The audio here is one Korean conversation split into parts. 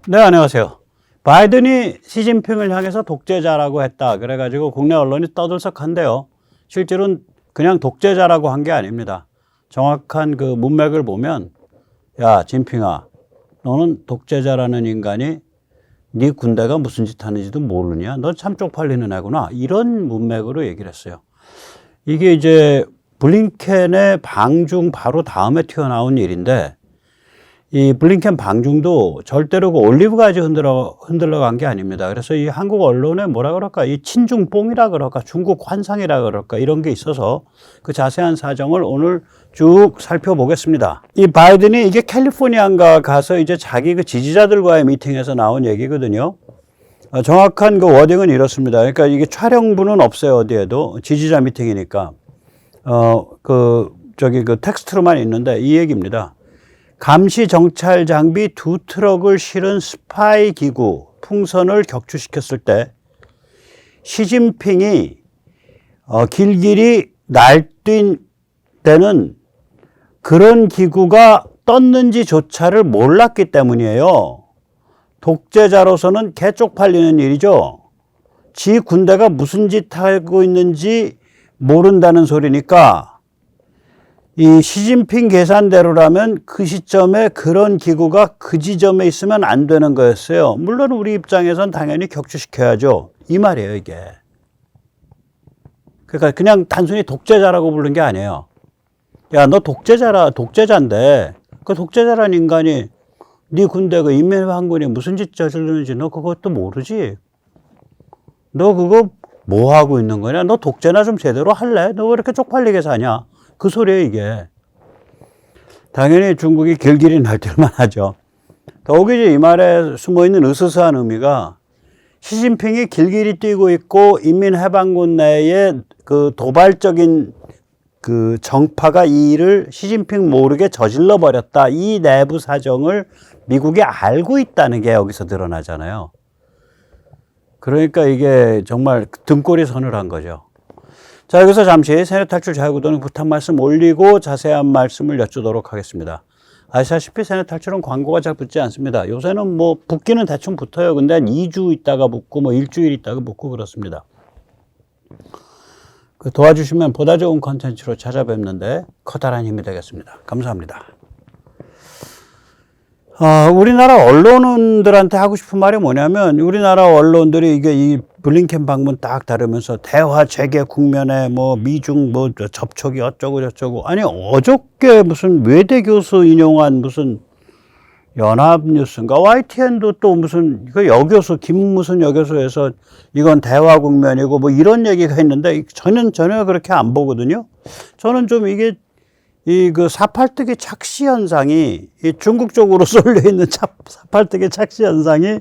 네, 안녕하세요. 바이든이 시진핑을 향해서 독재자라고 했다. 그래가지고 국내 언론이 떠들썩한데요. 실제로는 그냥 독재자라고 한 게 아닙니다. 정확한 그 문맥을 보면, 야, 진핑아, 너는 독재자라는 인간이 네 군대가 무슨 짓 하는지도 모르냐? 너 참 쪽팔리는 애구나. 이런 문맥으로 얘기를 했어요. 이게 이제 블링켄의 방중 바로 다음에 튀어나온 일인데, 이 블링켄 방중도 절대로 그 올리브 가지 흔들러 간 게 아닙니다. 그래서 이 한국 언론에 뭐라 그럴까, 이 친중뽕이라 그럴까, 중국 환상이라 그럴까, 이런 게 있어서 그 자세한 사정을 오늘 쭉 살펴보겠습니다. 이 바이든이 이게 캘리포니아인가 가서 이제 자기 그 지지자들과의 미팅에서 나온 얘기거든요. 정확한 그 워딩은 이렇습니다. 그러니까 이게 촬영부는 없어요, 어디에도. 지지자 미팅이니까. 그 텍스트로만 있는데 이 얘기입니다. 감시 정찰 장비 2트럭을 실은 스파이 기구 풍선을 격추시켰을 때 시진핑이 길길이 날뛴 때는 그런 기구가 떴는지조차를 몰랐기 때문이에요. 독재자로서는 개쪽팔리는 일이죠. 지 군대가 무슨 짓 하고 있는지 모른다는 소리니까 이 시진핑 계산대로라면 그 시점에 그런 기구가 그 지점에 있으면 안 되는 거였어요. 물론 우리 입장에선 당연히 격추시켜야죠. 이 말이에요, 이게. 그러니까 그냥 단순히 독재자라고 부른 게 아니에요. 야, 너 독재자인데 그 독재자란 인간이 네 군대 그 인민회항군이 무슨 짓 저지르는지 너 그것도 모르지? 너 그거 뭐 하고 있는 거냐? 너 독재나 좀 제대로 할래? 너 왜 이렇게 쪽팔리게 사냐? 그 소리예요, 이게. 당연히 중국이 길길이 날뛸만 하죠. 더욱이 이 말에 숨어있는 으스스한 의미가 시진핑이 길길이 뛰고 있고 인민해방군 내에 그 도발적인 그 정파가 이 일을 시진핑 모르게 저질러 버렸다. 이 내부 사정을 미국이 알고 있다는 게 여기서 드러나잖아요. 그러니까 이게 정말 등골이 서늘한 거죠. 자, 여기서 잠시 세뇌 탈출 자유구동 부탁 말씀 올리고 자세한 말씀을 여쭈도록 하겠습니다. 아시다시피 세뇌 탈출은 광고가 잘 붙지 않습니다. 요새는 뭐 붙기는 대충 붙어요. 근데 한 2주 있다가 붙고 뭐 일주일 있다가 붙고 그렇습니다. 도와주시면 보다 좋은 컨텐츠로 찾아뵙는데 커다란 힘이 되겠습니다. 감사합니다. 우리나라 언론들한테 하고 싶은 말이 뭐냐면, 우리나라 언론들이 이게 이 블링켄 방문 딱 다루면서 대화 재개 국면에 뭐 미중 뭐 접촉이 어쩌고 저쩌고. 아니, 어저께 무슨 외대 교수 인용한 무슨 연합뉴스인가 YTN도 또 무슨 그 여교수 김무슨 여교수에서 이건 대화 국면이고 뭐 이런 얘기가 있는데 저는 전혀 그렇게 안 보거든요. 저는 좀 이게 이 그 사팔뜨기 착시 현상이 이 중국 쪽으로 쏠려 있는 사팔뜨기 착시 현상이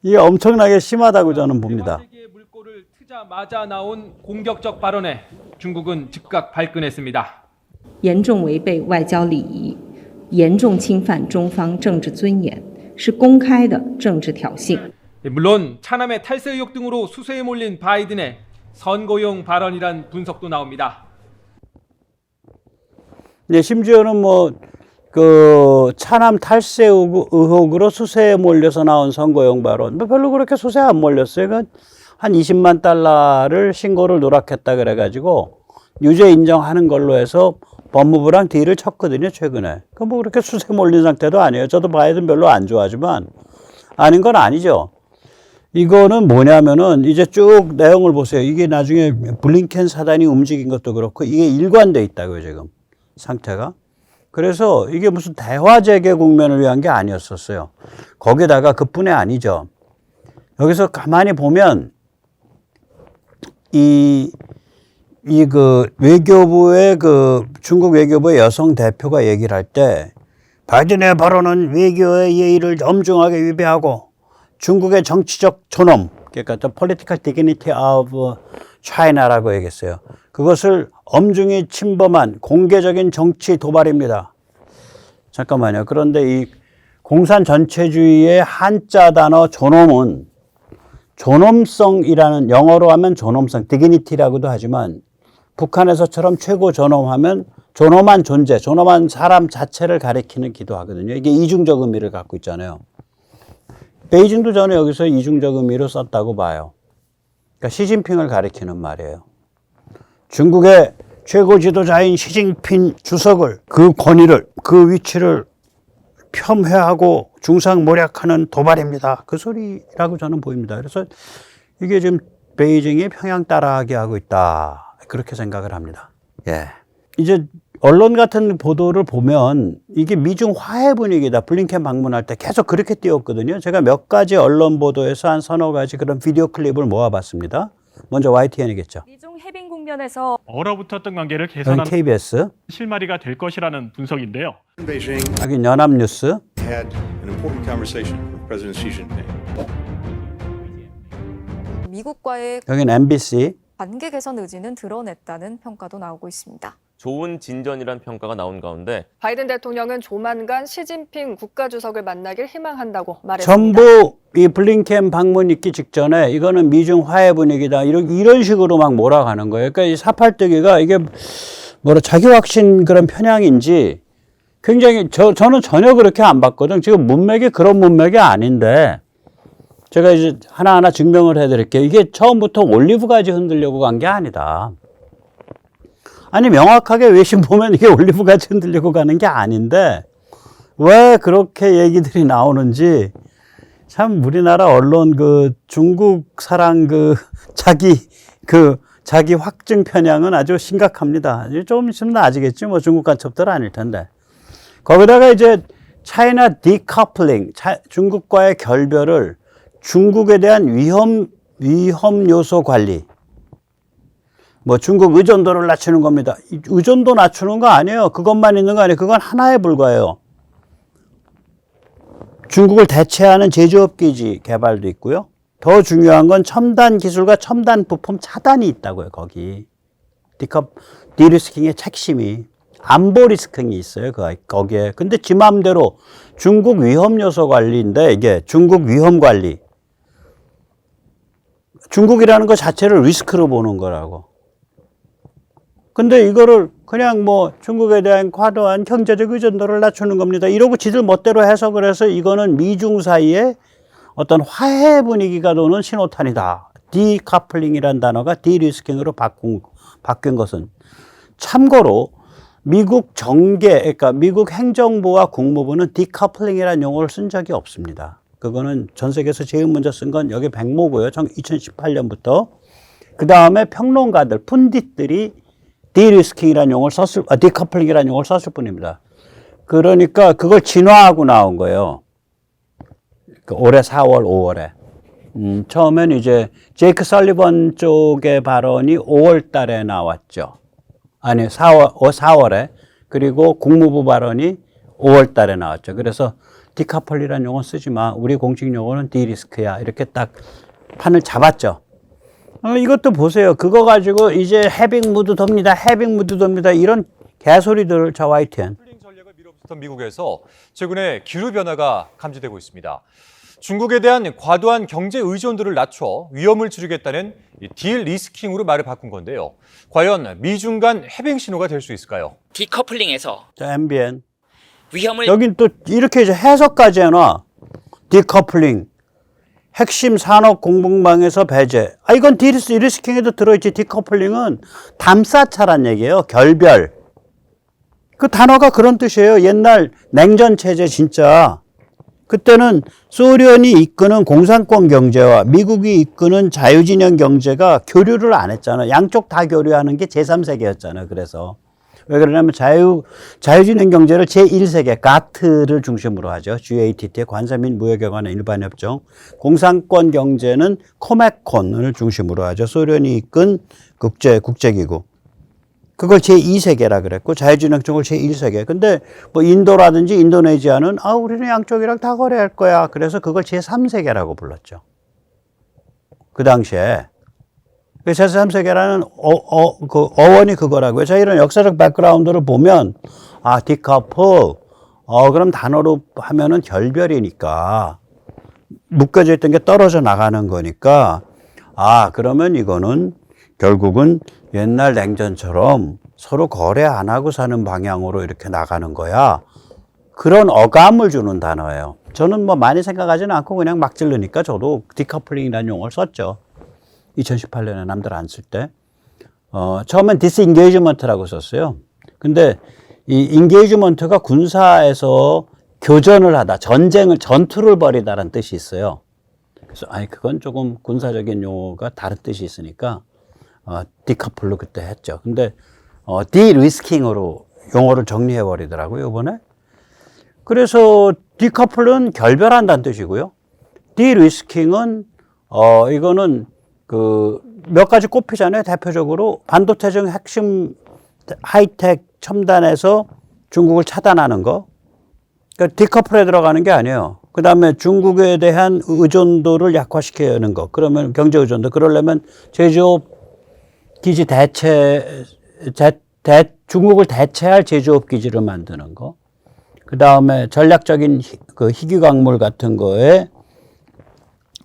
이게 엄청나게 심하다고 저는 봅니다. 세계의 물꼬를 트자마자 나온 공격적 발언에 중국은 즉각 발끈했습니다. 严重违背外交礼仪，严重侵犯中方政治尊严，是公开的政治挑衅。 물론 차남의 탈세 의혹 등으로 수세에 몰린 바이든의 선거용 발언이란 분석도 나옵니다. 네, 심지어는 뭐 그 차남 탈세 의혹으로 수세에 몰려서 나온 선거용 발언, 뭐 별로 그렇게 수세에 안 몰렸어요. 그 한 20만 달러를 신고를 누락했다 그래가지고 유죄 인정하는 걸로 해서 법무부랑 딜을 쳤거든요, 최근에. 그 뭐 그렇게 수세에 몰린 상태도 아니에요. 저도 바이든 별로 안 좋아하지만 아닌 건 아니죠. 이거는 뭐냐면은 이제 쭉 내용을 보세요. 이게 나중에 블링켄 사단이 움직인 것도 그렇고 이게 일관돼 있다고요, 지금 상태가. 그래서 이게 무슨 대화 재개 국면을 위한 게 아니었었어요. 거기다가 그뿐이 아니죠. 여기서 가만히 보면 그 외교부의 그 중국 외교부의 여성 대표가 얘기를 할 때 바이든의 발언은 외교의 예의를 엄중하게 위배하고 중국의 정치적 존엄, 그러니까 the political dignity of China라고 얘기했어요. 그것을 엄중히 침범한 공개적인 정치 도발입니다. 잠깐만요. 그런데 이 공산 전체주의의 한자 단어 존엄은 존엄성이라는, 영어로 하면 존엄성, dignity라고도 하지만 북한에서처럼 최고 존엄하면 존엄한 존재, 존엄한 사람 자체를 가리키는 기도 하거든요. 이게 이중적 의미를 갖고 있잖아요. 베이징도 저는 여기서 이중적 의미로 썼다고 봐요. 그러니까 시진핑을 가리키는 말이에요. 중국의 최고 지도자인 시진핑 주석을, 그 권위를, 그 위치를 폄훼하고 중상모략하는 도발입니다. 그 소리라고 저는 보입니다. 그래서 이게 지금 베이징이 평양 따라하게 하고 있다. 그렇게 생각을 합니다. 예. 이제 언론 같은 보도를 보면 이게 미중 화해 분위기다. 블링켄 방문할 때 계속 그렇게 띄웠거든요. 제가 몇 가지 언론 보도에서 한 서너 가지 그런 비디오 클립을 모아봤습니다. 먼저 YTN이겠죠. 미중 해빙 국면에서 얼어붙었던 관계를 여기 개선하는 KBS, 실마리가 될 것이라는 분석인데요. Beijing 여기 연합뉴스, had an important conversation with President Xi Jinping. 미국과의 여기는 MBC, 관계 개선 의지는 드러냈다는 평가도 나오고 있습니다. 좋은 진전이란 평가가 나온 가운데 바이든 대통령은 조만간 시진핑 국가주석을 만나길 희망한다고 말했습니다. 전부 이 블링켄 방문 있기 직전에 이거는 미중 화해 분위기다. 이런 식으로 막 몰아가는 거예요. 그러니까 이 사팔뜨기가 이게 자기 확신 그런 편향인지 굉장히 저는 전혀 그렇게 안 봤거든. 지금 문맥이 그런 문맥이 아닌데 제가 이제 하나하나 증명을 해드릴게요. 이게 처음부터 올리브가지 흔들려고 간 게 아니다. 아니 명확하게 외신 보면 이게 올리브가지 흔들려고 가는 게 아닌데 왜 그렇게 얘기들이 나오는지 참 우리나라 언론 그 중국 사랑 자기 확증 편향은 아주 심각합니다. 좀 있으면 나아지겠지. 중국 간첩들 아닐 텐데. 거기다가 이제 차이나 디커플링, 중국과의 결별을 중국에 대한 위험 요소 관리. 중국 의존도를 낮추는 겁니다. 의존도 낮추는 거 아니에요. 그것만 있는 거 아니에요. 그건 하나에 불과해요. 중국을 대체하는 제조업 기지 개발도 있고요. 더 중요한 건 첨단 기술과 첨단 부품 차단이 있다고요. 거기. 디리스킹의 핵심이. 안보 리스킹이 있어요. 거기에. 근데 지 맘대로 중국 위험 요소 관리인데 이게 중국 위험 관리. 중국이라는 것 자체를 리스크로 보는 거라고. 근데 이거를 그냥 중국에 대한 과도한 경제적 의존도를 낮추는 겁니다. 이러고 지들 멋대로 해석을 해서 이거는 미중 사이에 어떤 화해 분위기가 도는 신호탄이다. 디커플링이라는 단어가 디리스킹으로 바뀐 것은 참고로 미국 그러니까 미국 행정부와 국무부는 디커플링이라는 용어를 쓴 적이 없습니다. 그거는 전 세계에서 제일 먼저 쓴 건 여기 백모고요. 2018년부터. 그 다음에 평론가들, 푼딧들이 디리스킹이라는 용어를 디커플링이라는 용어를 썼을 뿐입니다. 그러니까 그걸 진화하고 나온 거예요. 올해 4월, 5월에. 처음엔 이제 제이크 설리번 쪽의 발언이 5월 달에 나왔죠. 아니, 4월에. 그리고 국무부 발언이 5월 달에 나왔죠. 그래서 디커플이라는 용어 쓰지 마. 우리 공식 용어는 디리스크야. 이렇게 딱 판을 잡았죠. 이것도 보세요. 그거 가지고 이제 해빙 무드 돕니다. 해빙 무드 돕니다. 이런 개소리들을 저 YTN. 풀링 전략을 밀어붙였던 미국에서 최근에 기류 변화가 감지되고 있습니다. 중국에 대한 과도한 경제 의존도를 낮춰 위험을 줄이겠다는 딜리스킹으로 말을 바꾼 건데요. 과연 미중 간 해빙 신호가 될 수 있을까요? 디커플링에서 자, MBN. 위험을 여긴 또 이렇게 이제 해석까지 해놔. 디커플링. 핵심 산업 공급망에서 배제. 이건 디리스킹에도 들어있지. 디커플링은 담쌓자란 얘기예요. 결별. 그 단어가 그런 뜻이에요. 옛날 냉전 체제 진짜. 그때는 소련이 이끄는 공산권 경제와 미국이 이끄는 자유진영 경제가 교류를 안 했잖아. 양쪽 다 교류하는 게 제3세계였잖아. 그래서. 왜 그러냐면 자유진영 경제를 제1세계 가트를 중심으로 하죠. GATT의 관세 및 무역에 관한 일반협정. 공산권 경제는 코메콘을 중심으로 하죠. 소련이 이끈 국제기구. 그걸 제2세계라 그랬고 자유진영 쪽을 제1세계. 근데 인도라든지 인도네시아는 우리는 양쪽이랑 다 거래할 거야. 그래서 그걸 제3세계라고 불렀죠. 그 당시에. 제3세계라는 어원이 그거라고요. 자, 이런 역사적 백그라운드를 보면, 디커플, 그럼 단어로 하면은 결별이니까, 묶여져 있던 게 떨어져 나가는 거니까, 그러면 이거는 결국은 옛날 냉전처럼 서로 거래 안 하고 사는 방향으로 이렇게 나가는 거야. 그런 어감을 주는 단어예요. 저는 뭐 많이 생각하지는 않고 그냥 막 질르니까 저도 디커플링이라는 용어를 썼죠. 2018년에 남들 안 쓸 때. 처음엔 디스인게이지먼트라고 썼어요. 근데 이 인게이지먼트가 군사에서 교전을 하다, 전투를 벌이다라는 뜻이 있어요. 그래서 그건 조금 군사적인 용어가 다른 뜻이 있으니까 디커플로 그때 했죠. 근데 디리스킹으로 용어를 정리해 버리더라고요, 이번에. 그래서 디커플은 결별한다는 뜻이고요. 디리스킹은 이거는 그 몇 가지 꼽히잖아요. 대표적으로 반도체적 핵심 하이텍 첨단에서 중국을 차단하는 거. 그러니까 디커플에 들어가는 게 아니에요. 그다음에 중국에 대한 의존도를 약화시키는 거. 그러면 경제 의존도. 그러려면 제조업 기지 중국을 대체할 제조업 기지를 만드는 거. 그다음에 전략적인 그 희귀광물 같은 거에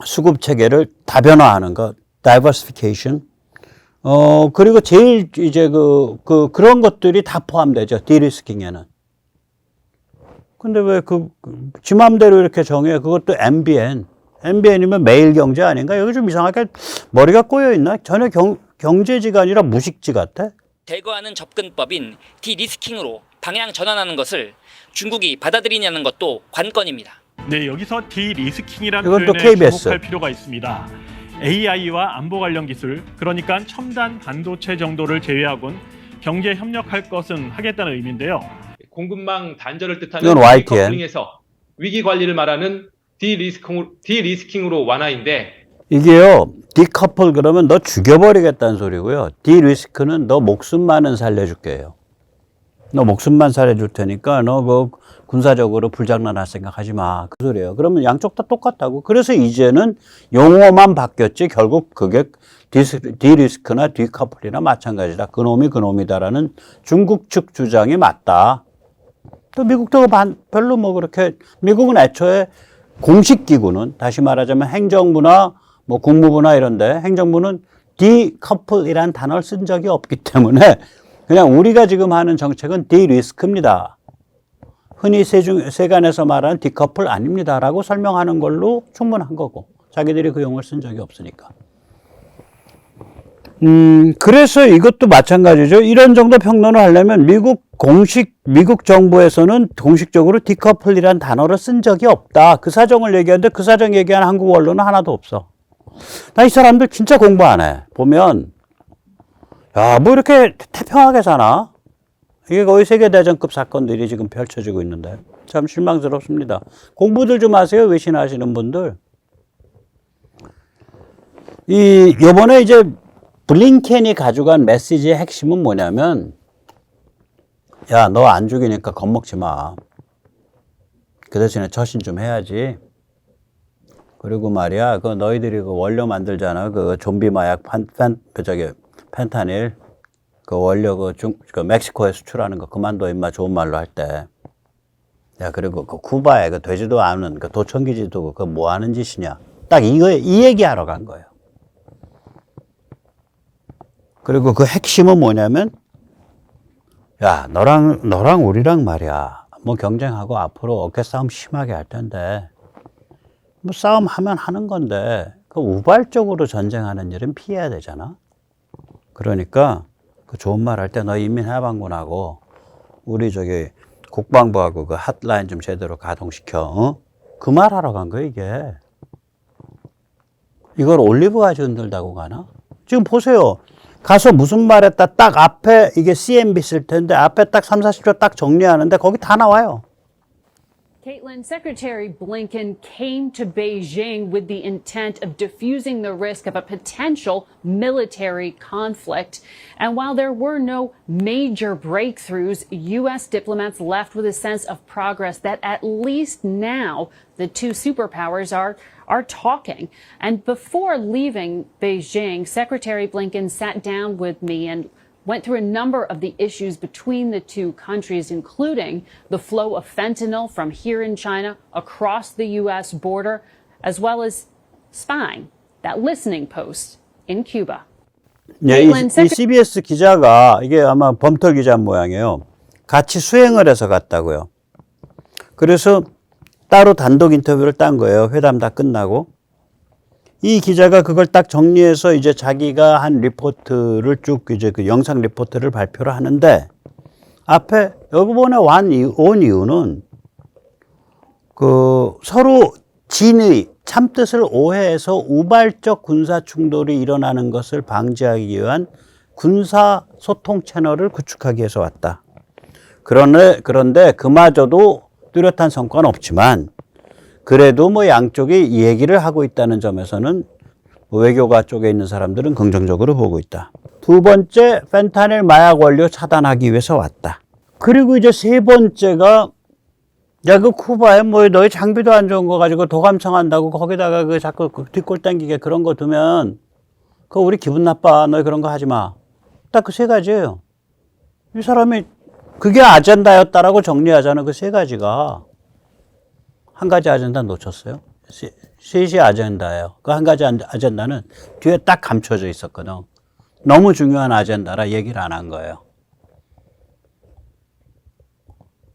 수급 체계를 다변화하는 거. diversification. 그리고 제일 이제 그런 것들이 다 포함되죠. 디리스킹에는. 근데 왜 지 맘대로 이렇게 정해? 그것도 MBN이면 매일경제 아닌가? 여기 좀 이상하게 머리가 꼬여있나? 전혀 경제지가 아니라 무식지 같아? 대거하는 접근법인 디리스킹으로 방향 전환하는 것을 중국이 받아들이냐는 것도 관건입니다. 네, 여기서 디리스킹이라는 이건 또 표현에 KBS. 주목할 필요가 있습니다. AI와 안보 관련 기술, 그러니까 첨단 반도체 정도를 제외하곤 경제 협력할 것은 하겠다는 의미인데요. 공급망 단절을 뜻하는 이건 YTN. 디커플링에서 위기 관리를 말하는 디리스킹으로 완화인데 이게요, 디커플 그러면 너 죽여버리겠다는 소리고요. 디리스크는 너 목숨만은 살려줄게요. 너 목숨만 살려줄 테니까 너 뭐 군사적으로 불장난할 생각하지 마. 그 소리예요. 그러면 양쪽 다 똑같다고. 그래서 이제는 용어만 바뀌었지 결국 그게 디리스크나 디커플이나 마찬가지다. 그놈이다라는 중국 측 주장이 맞다. 또 미국도 별로 뭐 그렇게, 미국은 애초에 공식 기구는 다시 말하자면 행정부나 뭐 국무부나 이런데 행정부는 디커플이라는 단어를 쓴 적이 없기 때문에 그냥 우리가 지금 하는 정책은 디리스크입니다. 흔히 세간에서 말하는 디커플 아닙니다라고 설명하는 걸로 충분한 거고 자기들이 그 용어를 쓴 적이 없으니까. 그래서 이것도 마찬가지죠. 이런 정도 평론을 하려면 미국 정부에서는 공식적으로 디커플이라는 단어를 쓴 적이 없다. 그 사정을 얘기하는데 그 사정 얘기하는 한국 언론은 하나도 없어. 나 이 사람들 진짜 공부 안 해. 보면 야, 뭐 이렇게 태평하게 사나? 이게 거의 세계대전급 사건들이 지금 펼쳐지고 있는데 참 실망스럽습니다. 공부들 좀 하세요. 외신하시는 분들. 요번에 이제 블링켄이 가져간 메시지의 핵심은 뭐냐면 야, 너 안 죽이니까 겁먹지 마. 그 대신에 처신 좀 해야지. 그리고 말이야, 그 너희들이 그 원료 만들잖아. 그 좀비 마약 펜타닐. 그 원료 그 멕시코에 수출하는 거 그만둬 임마 좋은 말로 할 때. 야, 그리고 그 쿠바에 그 되지도 않은 그 도청기지도 그 뭐 하는 짓이냐. 딱 이 얘기하러 간 거예요. 그리고 그 핵심은 뭐냐면 야, 너랑 우리랑 말이야. 뭐 경쟁하고 앞으로 어깨 싸움 심하게 할 텐데 뭐 싸움 하면 하는 건데 그 우발적으로 전쟁하는 일은 피해야 되잖아. 그러니까 그 좋은 말 할 때 너 인민해방군하고 우리 저기 국방부하고 그 핫라인 좀 제대로 가동시켜. 그 말 하러 간 거야 이게. 이걸 올리브 가지고 흔들다고 가나? 지금 보세요. 가서 무슨 말 했다 딱 앞에 이게 CNB 쓸 텐데 앞에 딱 3, 40초 딱 정리하는데 거기 다 나와요. Caitlin, Secretary Blinken came to Beijing with the intent of diffusing the risk of a potential military conflict. And while there were no major breakthroughs, U.S. diplomats left with a sense of progress that at least now the two superpowers are talking. And before leaving Beijing, Secretary Blinken sat down with me and went through a number of the issues between the two countries, including the flow of fentanyl from here in China across the U.S. border, as well as spying, that listening post in Cuba. 네, 이 CBS 기자가 이게 아마 범털 기자 모양이에요. 같이 수행을 해서 갔다고요. 그래서 따로 단독 인터뷰를 딴 거예요. 회담 다 끝나고. 이 기자가 그걸 딱 정리해서 이제 자기가 한 리포트를 쭉 이제 그 영상 리포트를 발표를 하는데 앞에 이번에 온 이유는 그 서로 진의 참뜻을 오해해서 우발적 군사 충돌이 일어나는 것을 방지하기 위한 군사 소통 채널을 구축하기 위해서 왔다. 그런데 그마저도 뚜렷한 성과는 없지만 그래도 뭐 양쪽이 이 얘기를 하고 있다는 점에서는 외교가 쪽에 있는 사람들은 긍정적으로 보고 있다. 두 번째, 펜타닐 마약 원료 차단하기 위해서 왔다. 그리고 이제 세 번째가 야, 그 쿠바에 뭐 너희 장비도 안 좋은 거 가지고 도감 청한다고 거기다가 그 자꾸 그 뒷골 당기게 그런 거 두면 그거 우리 기분 나빠. 너희 그런 거 하지 마. 딱 그 세 가지예요. 이 사람이 그게 아젠다였다라고 정리하자는 그 세 가지가 한 가지 아젠다 놓쳤어요. 셋이 아젠다예요. 그 한 가지 아젠다는 뒤에 딱 감춰져 있었거든. 너무 중요한 아젠다라 얘기를 안 한 거예요.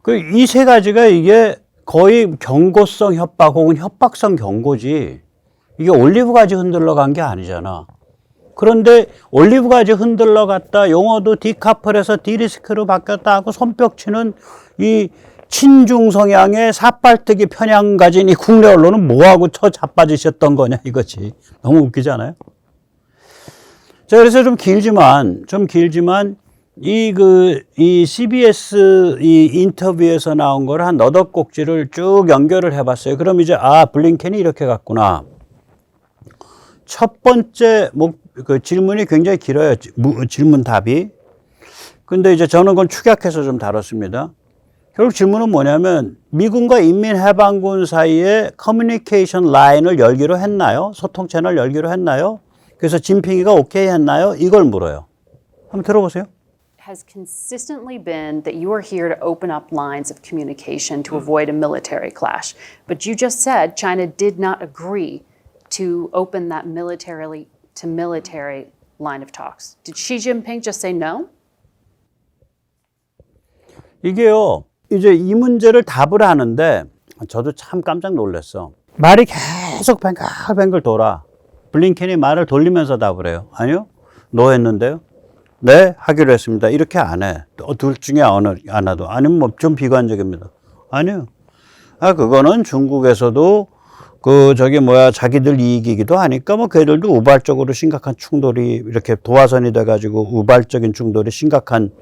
이 세 가지가 이게 거의 경고성 협박 혹은 협박성 경고지 이게 올리브 가지 흔들러 간 게 아니잖아. 그런데 올리브 가지 흔들러 갔다 용어도 디카플에서 디리스크로 바뀌었다 하고 손뼉치는 이 친중 성향의 삿발뜨기 편향 가진 이 국내 언론은 뭐하고 자빠지셨던 거냐 이거지. 너무 웃기잖아요. 자, 그래서 좀 길지만 이 CBS 이 인터뷰에서 나온 걸 한 너덟 꼭지를 쭉 연결을 해봤어요. 그럼 이제 블링켄이 이렇게 갔구나. 첫 번째 그 질문이 굉장히 길어요. 질문 답이. 근데 이제 저는 그건 축약해서 좀 다뤘습니다. 결국 질문은 뭐냐면 미군과 인민해방군 사이에 커뮤니케이션 라인을 열기로 했나요? 소통 채널 열기로 했나요? 그래서 진핑이가 오케이 했나요? 이걸 물어요. 한번 들어보세요. Has consistently been that you are here to open up lines of communication to avoid a military clash. But you just said China did not agree to open that military to military line of talks. Did Xi Jinping just say no? 이게요, 이제 이 문제를 답을 하는데 저도 참 깜짝 놀랐어. 말이 계속 뱅글뱅글 돌아. 블링켄이 말을 돌리면서 답을 해요. 아니요, 너 했는데요. 네, 하기로 했습니다. 이렇게 안 해. 둘 중에 하나도. 아니면 뭐 좀 비관적입니다. 아니요. 그거는 중국에서도 자기들 이익이기도 하니까 뭐 걔들도 우발적으로 심각한 충돌이 이렇게 도화선이 돼가지고 우발적인 충돌이 심각한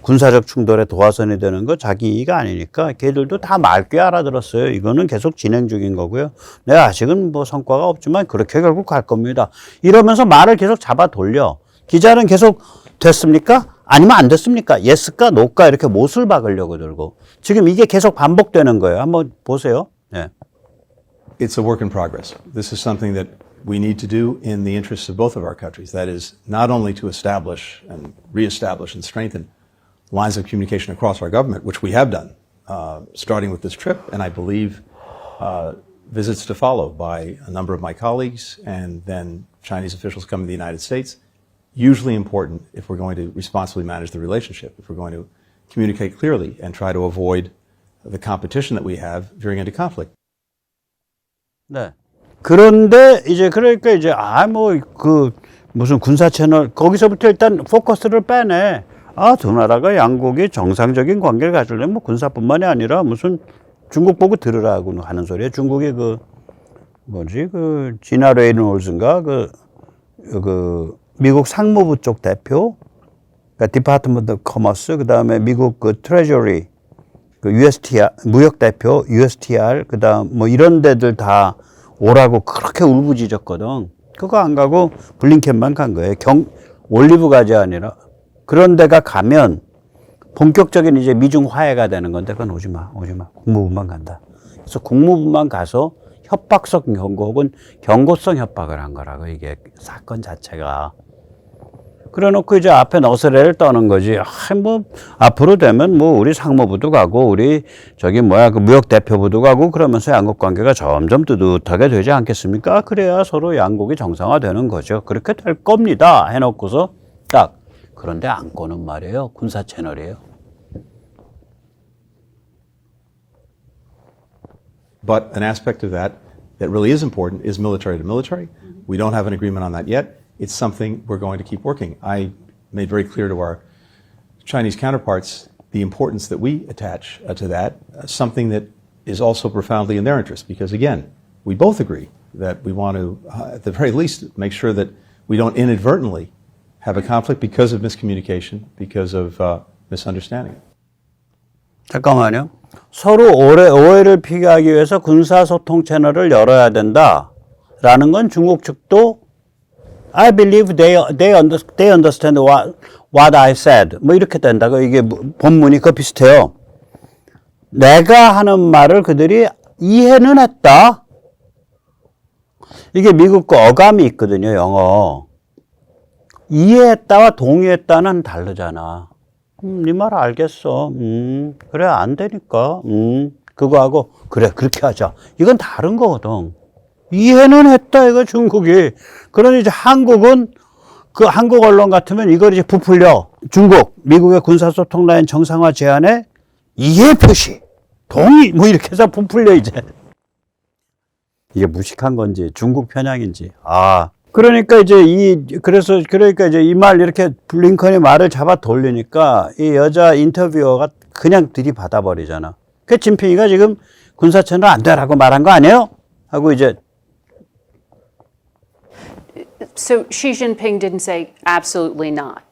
군사적 충돌의 도화선이 되는 거 자기 이익이 아니니까 걔들도 다 맑게 알아들었어요. 이거는 계속 진행 중인 거고요. 네, 아직은 뭐 성과가 없지만 그렇게 결국 갈 겁니다. 이러면서 말을 계속 잡아 돌려. 기자는 계속 됐습니까? 아니면 안 됐습니까? 예스까 노까 이렇게 못을 박으려고 들고. 지금 이게 계속 반복되는 거예요. 한번 보세요. 네. It's a work in progress. This is something that we need to do in the interests of both of our countries. That is not only to establish and reestablish and strengthen lines of communication across our government, which we have done, starting with this trip, and I believe visits to follow by a number of my colleagues and then Chinese officials coming to the United States. Hugely important if we're going to responsibly manage the relationship, if we're going to communicate clearly and try to avoid the competition that we have veering into conflict. 네. 그런데 무슨 군사 채널 거기서부터 일단 포커스를 빼내. 두 나라가 양국이 정상적인 관계를 가지려면 뭐 군사뿐만이 아니라 무슨 중국 보고 들으라고 하는 소리예요. 중국이 지나 레이놀즈인가 미국 상무부 쪽 대표, 그러니까 디파트먼트 커머스, 그다음에 미국 트레저리, USTR 무역 대표, USTR, 그다음 뭐 이런 데들 다 오라고 그렇게 울부짖었거든. 그거 안 가고 블링켄만 간 거예요. 올리브 가지 아니라. 그런 데가 가면 본격적인 이제 미중 화해가 되는 건데 그건 오지 마. 국무부만 간다. 그래서 국무부만 가서 협박성 경고 혹은 경고성 협박을 한 거라고 이게 사건 자체가. 그래놓고 이제 앞에 너스레를 떠는 거지. 앞으로 되면 우리 상무부도 가고, 우리 무역 대표부도 가고, 그러면서 양국 관계가 점점 뜨뜻하게 되지 않겠습니까? 그래야 서로 양국이 정상화되는 거죠. 그렇게 될 겁니다. 해놓고서 딱. 그런데 안고는 말이에요. 군사 채널이에요. But an aspect of that really is important is military to military. We don't have an agreement on that yet. It's something we're going to keep working. I made very clear to our Chinese counterparts the importance that we attach to that, something that is also profoundly in their interest, because again, we both agree that we want to, at the very least, make sure that we don't inadvertently have a conflict because of miscommunication, because of misunderstanding. 잠깐만요. 서로 오해를 피하기 위해서 군사소통 채널을 열어야 된다라는 건 중국 측도 I believe they understand what I said. 뭐 이렇게 된다고 이게 본문이 그 비슷해요. 내가 하는 말을 그들이 이해는 했다. 이게 미국 거 어감이 있거든요, 영어. 이해했다와 동의했다는 다르잖아. 네 말 알겠어. 그래, 안 되니까. 그거하고, 그래, 그렇게 하자. 이건 다른 거거든. 이해는 했다, 이거 중국이. 그러니 이제 한국은, 그 한국 언론 같으면 이걸 이제 부풀려. 중국, 미국의 군사소통 라인 정상화 제안에 이해 표시, 동의, 뭐 이렇게 해서 부풀려, 이제. 이게 무식한 건지, 중국 편향인지. 그러니까 이제 이 말 이렇게 블링컨이 말을 잡아 돌리니까 이 여자 인터뷰어가 그냥 들이받아 버리잖아. 그 진핑이가 지금 군사 채널 안 되라고 말한 거 아니에요? 하고 이제. So Xi Jinping didn't say absolutely not.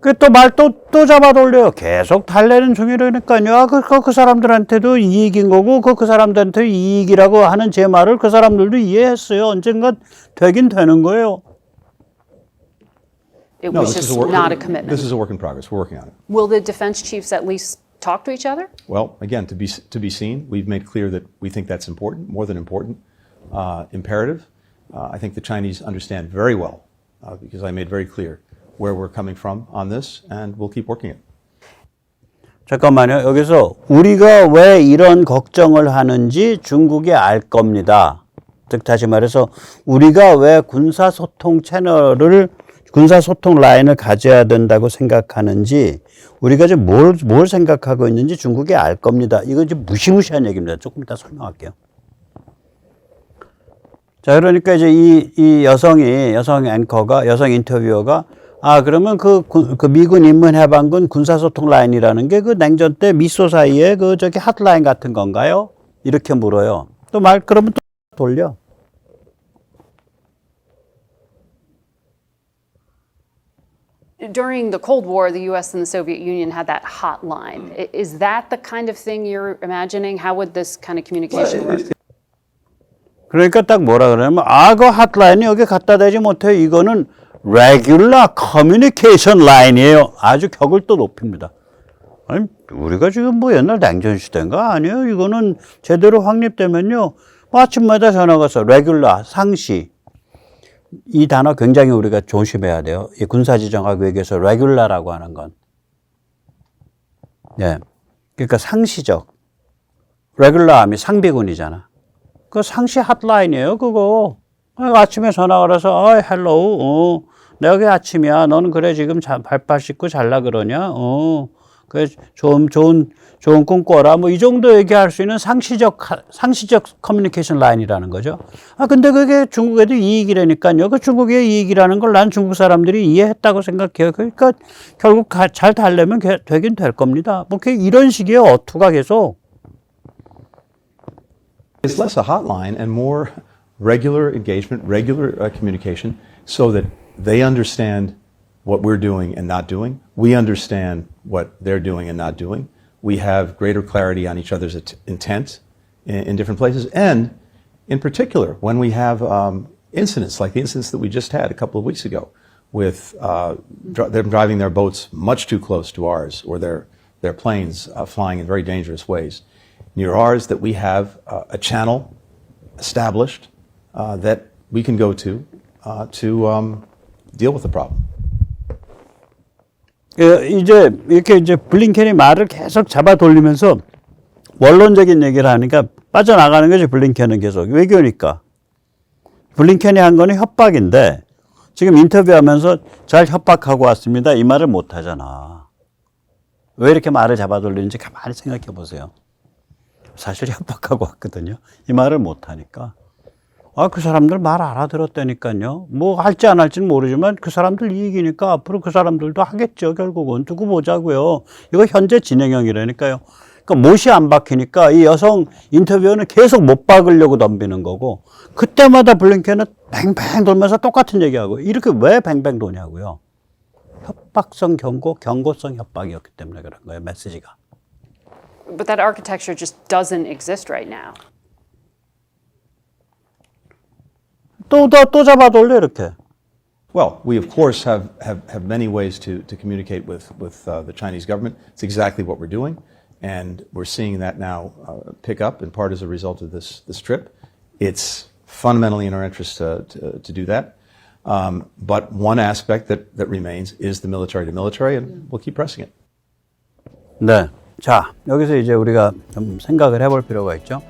그 또 말 또 잡아 돌려요. 계속 달래는 중이라니까요. 그 사람들한테도 이익인 거고, 그 사람들한테 이익이라고 하는 제 말을 그 사람들도 이해했어요. 언젠가 되긴 되는 거예요. It was just not a commitment. This is a work in progress. We're working on it. Will the defense chiefs at least talk to each other? Well, again, to be seen. We've made clear that we think that's important, more than important, imperative. I think the Chinese understand very well, because I made very clear where we're coming from on this, and we'll keep working it. 잠깐만요. 여기서 우리가 왜 이런 걱정을 하는지 중국이 알 겁니다. 즉 다시 말해서 우리가 왜 군사소통 채널을 군사소통 라인을 가져야 된다고 생각하는지 우리가 지금 뭘 생각하고 있는지 중국이 알 겁니다. 이거 좀 무시무시한 얘기입니다. 조금 이따 설명할게요. 자, 그러니까 이제 이 여성 앵커가, 여성 인터뷰어가 그러면 그 미군 인민해방군 군사소통 라인이라는 게 그 냉전 때 미소 사이에 저기 핫라인 같은 건가요? 이렇게 물어요. 그러면 또 돌려. During the Cold War, the U.S. and the Soviet Union had that hotline. Is that the kind of thing you're imagining? How would this kind of communication work? 그러니까 딱 뭐라 그러냐면 그 핫라인이 여기 갖다 대지 못해요. 이거는 regular communication line이에요. 아주 격을 또 높입니다. 아니, 우리가 지금 뭐 옛날 냉전 시대인가? 아니에요. 이거는 제대로 확립되면요. 아침마다 전화가 와서 regular, 상시. 이 단어 굉장히 우리가 조심해야 돼요. 이 군사지정학 외교에서 regular라고 하는 건. 예. 그러니까 상시적. regular 하면 상비군이잖아. 그 상시 핫라인이에요, 그거. 아침에 전화가 와서, 헬로우, 내가 그게 아침이야. 너는 그래, 지금 발발 씻고 잘라 그러냐? 그래, 좋은 꿈 꿔라. 뭐, 이 정도 얘기할 수 있는 상시적 커뮤니케이션 라인이라는 거죠. 근데 그게 중국에도 이익이라니까요. 그 중국의 이익이라는 걸 난 중국 사람들이 이해했다고 생각해요. 그러니까 결국 잘 달래면 되긴 될 겁니다. 뭐, 이런 식의 어투가 계속. It's less a hotline and more regular engagement, regular communication, so that they understand what we're doing and not doing. We understand what they're doing and not doing. We have greater clarity on each other's intent in different places. And in particular, when we have incidents like the incidents that we just had a couple of weeks ago with them driving their boats much too close to ours, or their planes flying in very dangerous ways near ours, that we have a channel established that we can go to deal with the problem. 이제 블링컨이 말을 계속 잡아 돌리면서 원론적인 얘기를 하니까 빠져나가는 거지, 블링컨은 계속. 외교니까. 블링컨이 한 거는 협박인데 지금 인터뷰하면서 잘 협박하고 왔습니다. 이 말을 못 하잖아. 왜 이렇게 말을 잡아 돌리는지 가만히 생각해 보세요. 사실 협박하고 왔거든요. 이 말을 못하니까. 그 사람들 말 알아들었다니까요. 뭐 할지 안 할지는 모르지만 그 사람들 이익이니까 앞으로 그 사람들도 하겠죠. 결국은 두고 보자고요. 이거 현재 진행형이라니까요. 그러니까 못이 안 박히니까 이 여성 인터뷰어는 계속 못 박으려고 덤비는 거고, 그때마다 블링컨은 뱅뱅 돌면서 똑같은 얘기하고, 이렇게 왜 뱅뱅 도냐고요. 협박성 경고, 경고성 협박이었기 때문에 그런 거예요, 메시지가. But that architecture just doesn't exist right now. 또 잡아돌려 이렇게. Well, we of course have many ways to communicate with the Chinese government. It's exactly what we're doing, and we're seeing that now pick up in part as a result of this trip. It's fundamentally in our interest to do that. But one aspect that remains is the military to military, and we'll keep pressing it. 네. 자, 여기서 이제 우리가 좀 생각을 해볼 필요가 있죠.